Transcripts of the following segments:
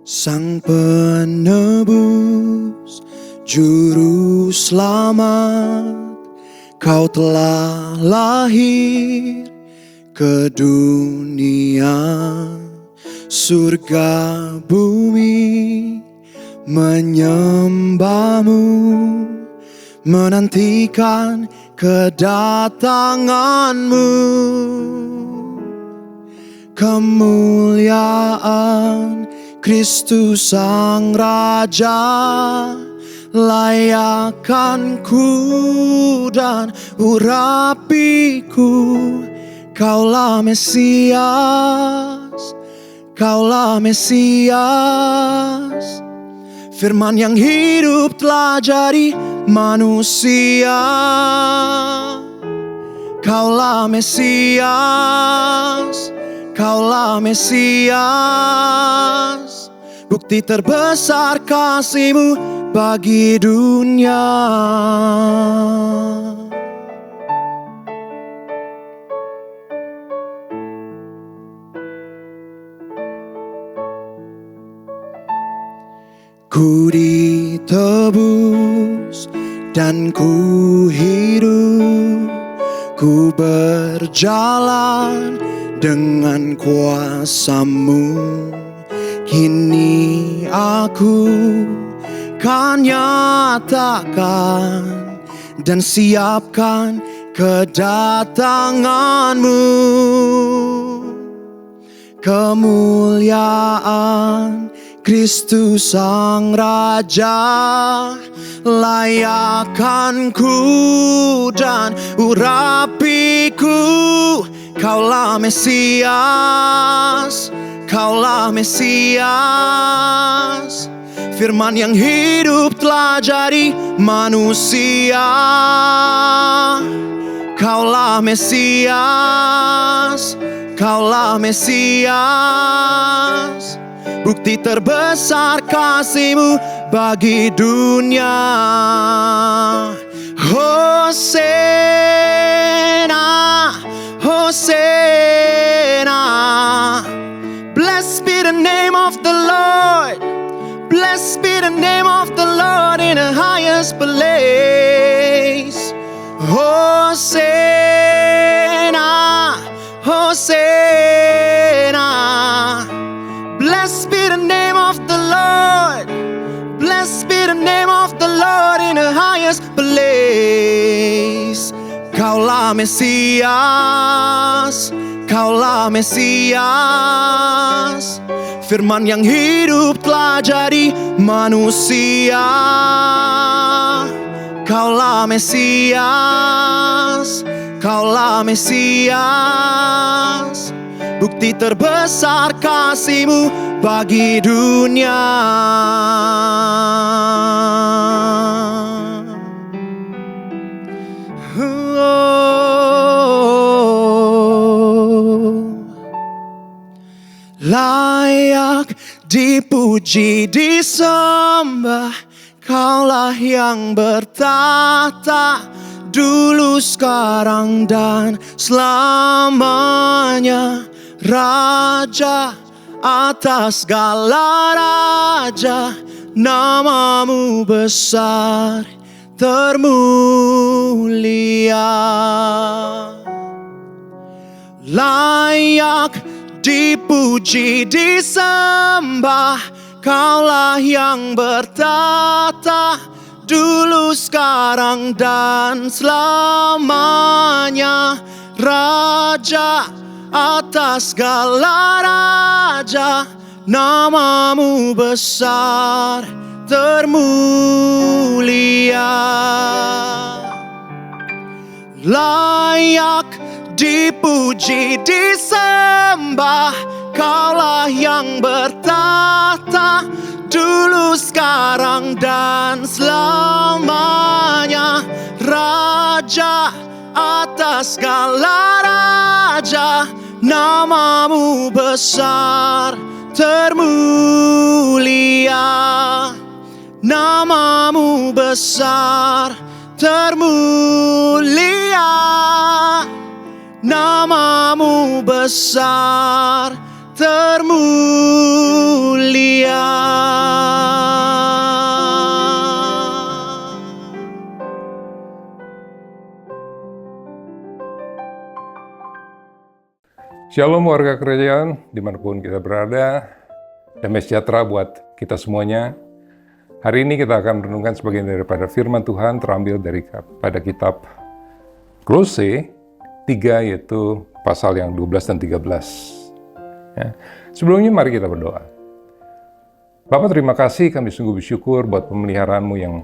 Sang penebus, juru selamat, Kau telah lahir ke dunia. Surga bumi menyembahmu, menantikan kedatanganmu. Kemuliaan Kristus Sang Raja, layakkan ku dan urapiku. Kaulah Mesias, Kaulah Mesias. Firman yang hidup telah jadi manusia. Kaulah Mesias, Kaulah Mesias. Bukti terbesar kasih-Mu bagi dunia. Ku ditebus dan ku hidup, ku berjalan dengan kuasa-Mu. Kini aku kan nyatakan dan siapkan kedatangan-Mu. Kemuliaan Kristus Sang Raja, layakkan ku dan urapiku. Kaulah Mesias, Kaulah Mesias. Firman yang hidup telah jadi manusia. Kaulah Mesias, Kaulah Mesias. Bukti terbesar kasih-Mu bagi dunia. Hosana, Hosana. Blessed be the name of the Lord. Blessed be the name of the Lord in the highest place. Hosana, Hosana. Blessed be the name of the Lord. Blessed be the name of the Lord in the highest place. Kaulah Mesias, Kaulah Mesias. Firman yang hidup telah jadi manusia. Kaulah Mesias, Kaulah Mesias. Bukti terbesar kasih-Mu bagi dunia. Layak dipuji, disembah, Kaulah yang bertahta dulu, sekarang, dan selamanya. Raja atas segala raja, nama-Mu besar termulia. Layak dipuji, disembah, Kaulah yang bertahta dulu, sekarang, dan selamanya. Raja atas segala raja, nama-Mu besar termulia. Layak dipuji, disembah, Kaulah yang bertahta dulu, sekarang, dan selamanya. Raja atas segala raja, nama-Mu besar termulia. Nama-Mu besar termulia. Nama-Mu besar termulia. Shalom warga kerajaan, dimanapun kita berada, damai sejahtera buat kita semuanya. Hari ini kita akan merenungkan sebagian daripada firman Tuhan terambil pada kitab Kolose 3, yaitu pasal yang 12 dan 13. Ya. Sebelumnya mari kita berdoa. Bapa, terima kasih, kami sungguh bersyukur buat pemeliharaan-Mu yang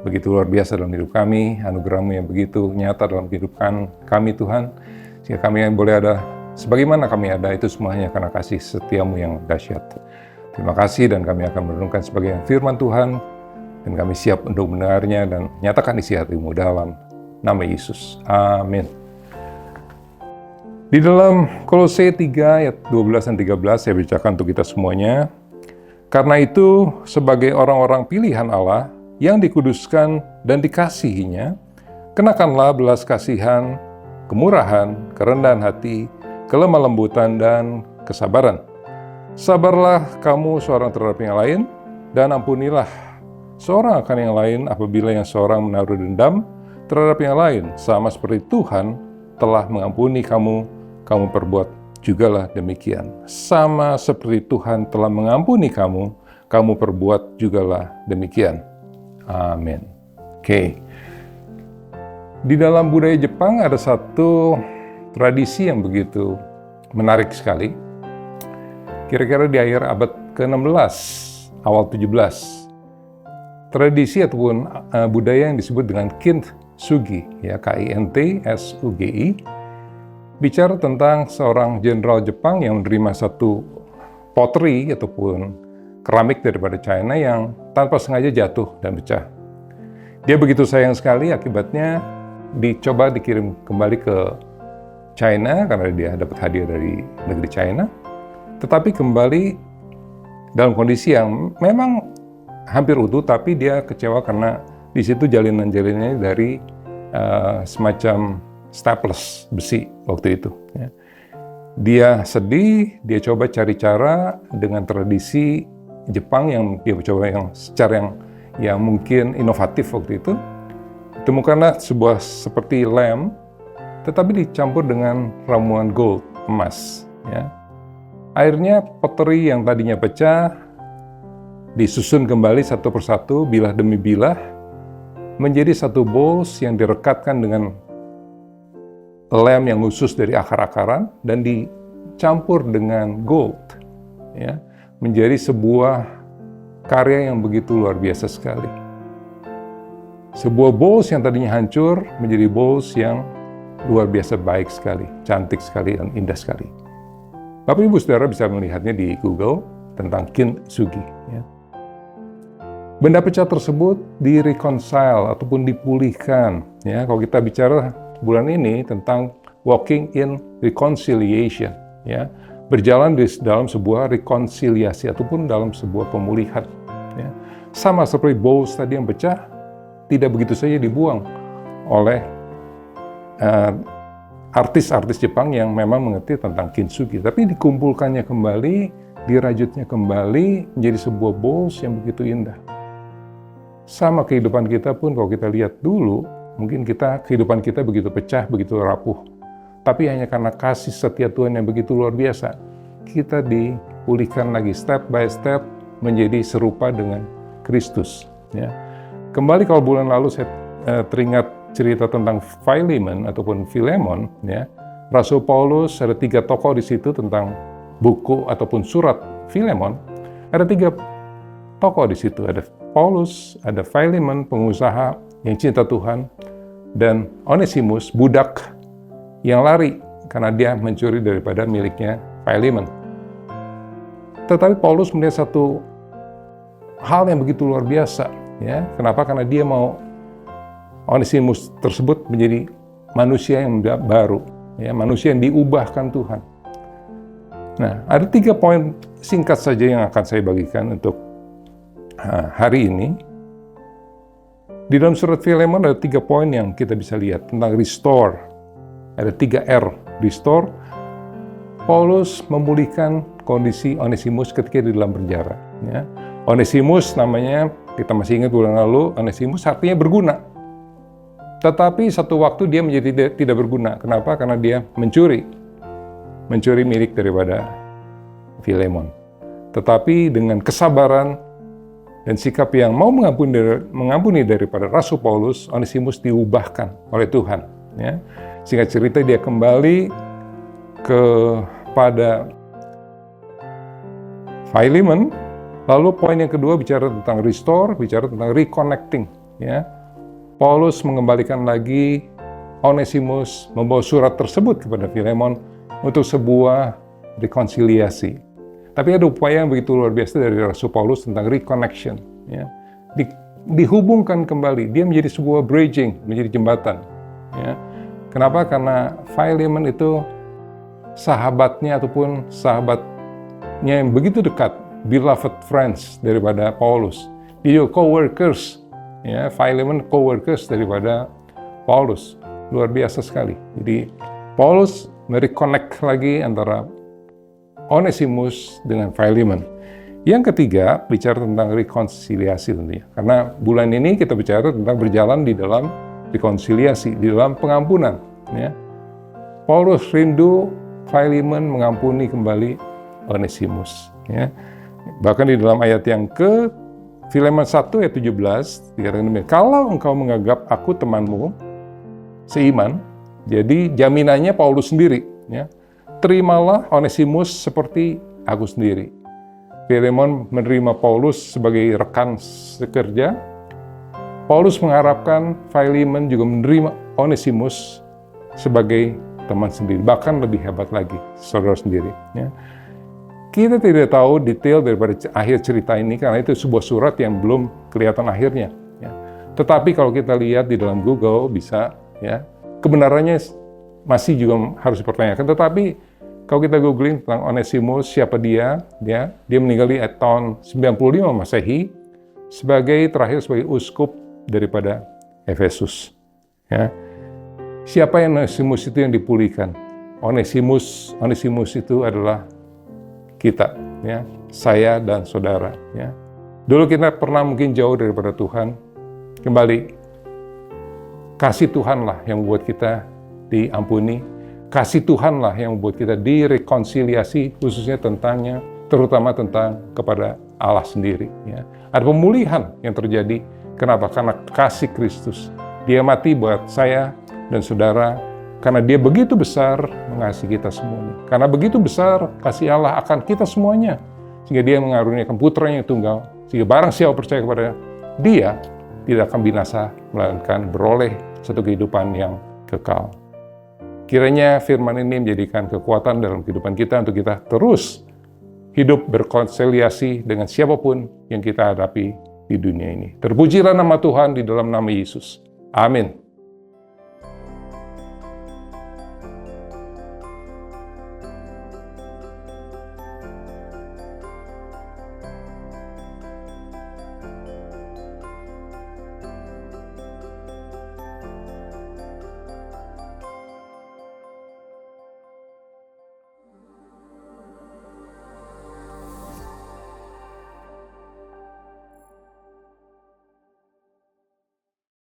begitu luar biasa dalam hidup kami, anugerah-Mu yang begitu nyata dalam kehidupan kami Tuhan, sehingga kami yang boleh ada sebagaimana kami ada, itu semuanya karena kasih setia-Mu yang dahsyat. Terima kasih, dan kami akan merenungkan sebagian firman Tuhan, dan kami siap untuk mendengarnya dan nyatakan isi hati-Mu dalam nama Yesus. Amin. Di dalam Kolose 3 ayat 12 dan 13 saya bacakan untuk kita semuanya. Karena itu, sebagai orang-orang pilihan Allah yang dikuduskan dan dikasihinya, kenakanlah belas kasihan, kemurahan, kerendahan hati, kelemah lembutan, dan kesabaran. Sabarlah kamu seorang terhadap yang lain, dan ampunilah seorang akan yang lain apabila yang seorang menaruh dendam terhadap yang lain, sama seperti Tuhan telah mengampuni kamu, kamu perbuat jugalah demikian. Sama seperti Tuhan telah mengampuni kamu, kamu perbuat jugalah demikian. Amin. Oke. Di dalam budaya Jepang ada satu tradisi yang begitu menarik sekali. Kira-kira di akhir abad ke-16, awal 17. Tradisi ataupun budaya yang disebut dengan Kintsugi, ya, K-I-N-T-S-U-G-I, bicara tentang seorang jenderal Jepang yang menerima satu pottery ataupun keramik daripada China yang tanpa sengaja jatuh dan pecah. Dia begitu sayang sekali, akibatnya dicoba dikirim kembali ke China karena dia dapat hadiah dari negeri China, tetapi kembali dalam kondisi yang memang hampir utuh, tapi dia kecewa karena di situ jalinan-jalinannya dari semacam staples besi waktu itu. Ya. Dia sedih, dia coba cari cara dengan tradisi Jepang yang dia coba yang secara yang mungkin inovatif waktu itu. Temukanlah sebuah seperti lem, tetapi dicampur dengan ramuan gold, emas. Ya. Akhirnya pottery yang tadinya pecah disusun kembali satu persatu, bilah demi bilah, menjadi satu bowls yang direkatkan dengan lem yang khusus dari akar-akaran dan dicampur dengan gold, ya, menjadi sebuah karya yang begitu luar biasa sekali. Sebuah bowls yang tadinya hancur menjadi bowls yang luar biasa baik sekali, cantik sekali, dan indah sekali. Bapak Ibu Saudara bisa melihatnya di Google tentang Kintsugi. Ya. Benda pecah tersebut direconcile ataupun dipulihkan. Ya, kalau kita bicara bulan ini tentang walking in reconciliation, ya, berjalan di dalam sebuah rekonsiliasi ataupun dalam sebuah pemulihan. Ya. Sama seperti bowls tadi yang pecah, tidak begitu saja dibuang oleh artis-artis Jepang yang memang mengerti tentang kintsugi, tapi dikumpulkannya kembali, dirajutnya kembali menjadi sebuah bowls yang begitu indah. Sama kehidupan kita pun kalau kita lihat dulu, mungkin kehidupan kita begitu pecah, begitu rapuh. Tapi hanya karena kasih setia Tuhan yang begitu luar biasa, kita dipulihkan lagi step by step menjadi serupa dengan Kristus. Ya. Kembali kalau bulan lalu saya teringat cerita tentang Philemon ataupun Filemon. Ya. Rasul Paulus ada 3 tokoh di situ tentang buku ataupun surat Filemon. Ada 3 tokoh di situ. Ada Paulus, ada Philemon, pengusaha yang cinta Tuhan, dan Onesimus, budak yang lari karena dia mencuri daripada miliknya Philemon. Tetapi Paulus melihat satu hal yang begitu luar biasa. Ya. Kenapa? Karena dia mau Onesimus tersebut menjadi manusia yang baru, ya, manusia yang diubahkan Tuhan. Nah, ada 3 poin singkat saja yang akan saya bagikan untuk hari ini. Di dalam surat Filemon ada 3 poin yang kita bisa lihat tentang restore. Ada 3 R, restore. Paulus memulihkan kondisi Onesimus ketika di dalam penjara. Ya. Onesimus namanya, kita masih ingat bulan lalu, Onesimus artinya berguna. Tetapi satu waktu dia menjadi tidak berguna. Kenapa? Karena dia mencuri. mencuri milik daripada Filemon. Tetapi dengan kesabaran dan sikap yang mau mengampuni daripada Rasul Paulus, Onesimus diubahkan oleh Tuhan. Ya. Singkat cerita dia kembali kepada Philemon. Lalu poin yang kedua bicara tentang restore, bicara tentang reconnecting. Ya. Paulus mengembalikan lagi Onesimus, membawa surat tersebut kepada Filemon untuk sebuah rekonsiliasi. Tapi ada upaya yang begitu luar biasa dari Rasul Paulus tentang reconnection. Ya. Dihubungkan kembali, dia menjadi sebuah bridging, menjadi jembatan. Ya. Kenapa? Karena Philemon itu sahabatnya ataupun sahabatnya yang begitu dekat, beloved friends daripada Paulus. Dia juga co-workers, ya, Philemon co-workers daripada Paulus. Luar biasa sekali. Jadi Paulus mereconnect lagi antara Onesimus dengan Philemon. Yang ketiga, bicara tentang rekonsiliasi tentunya. Karena bulan ini kita bicara tentang berjalan di dalam rekonsiliasi, di dalam pengampunan. Ya. Paulus rindu Philemon mengampuni kembali Onesimus. Ya. Bahkan di dalam ayat yang ke Filemon 1 ayat 17, dikatakan demikian, kalau engkau menganggap aku temanmu seiman, jadi jaminannya Paulus sendiri. Ya. Terimalah Onesimus seperti aku sendiri. Filemon menerima Paulus sebagai rekan sekerja. Paulus mengharapkan Philemon juga menerima Onesimus sebagai teman sendiri, bahkan lebih hebat lagi, saudara sendiri. Ya. Kita tidak tahu detail daripada akhir cerita ini karena itu sebuah surat yang belum kelihatan akhirnya. Ya. Tetapi kalau kita lihat di dalam Google bisa, ya, kebenarannya masih juga harus dipertanyakan. Tetapi kalau kita googling tentang Onesimus, siapa dia meninggal di tahun 95 Masehi terakhir sebagai uskup daripada Efesus. Ya. Siapa yang Onesimus itu yang dipulihkan? Onesimus itu adalah kita, ya, saya dan saudara. Ya. Dulu kita pernah mungkin jauh daripada Tuhan, kembali kasih Tuhanlah yang membuat kita diampuni. Kasih Tuhanlah yang membuat kita direkonsiliasi, khususnya terutama tentang kepada Allah sendiri. Ya. Ada pemulihan yang terjadi. Kenapa? Karena kasih Kristus. Dia mati buat saya dan saudara, karena dia begitu besar mengasihi kita semuanya. Karena begitu besar kasih Allah akan kita semuanya, sehingga dia mengaruniakan putranya yang tunggal, sehingga barang siapa percaya kepada dia, tidak akan binasa, melainkan beroleh satu kehidupan yang kekal. Kiranya firman ini menjadikan kekuatan dalam kehidupan kita untuk kita terus hidup berkonsiliasi dengan siapapun yang kita hadapi di dunia ini. Terpujilah nama Tuhan di dalam nama Yesus. Amin.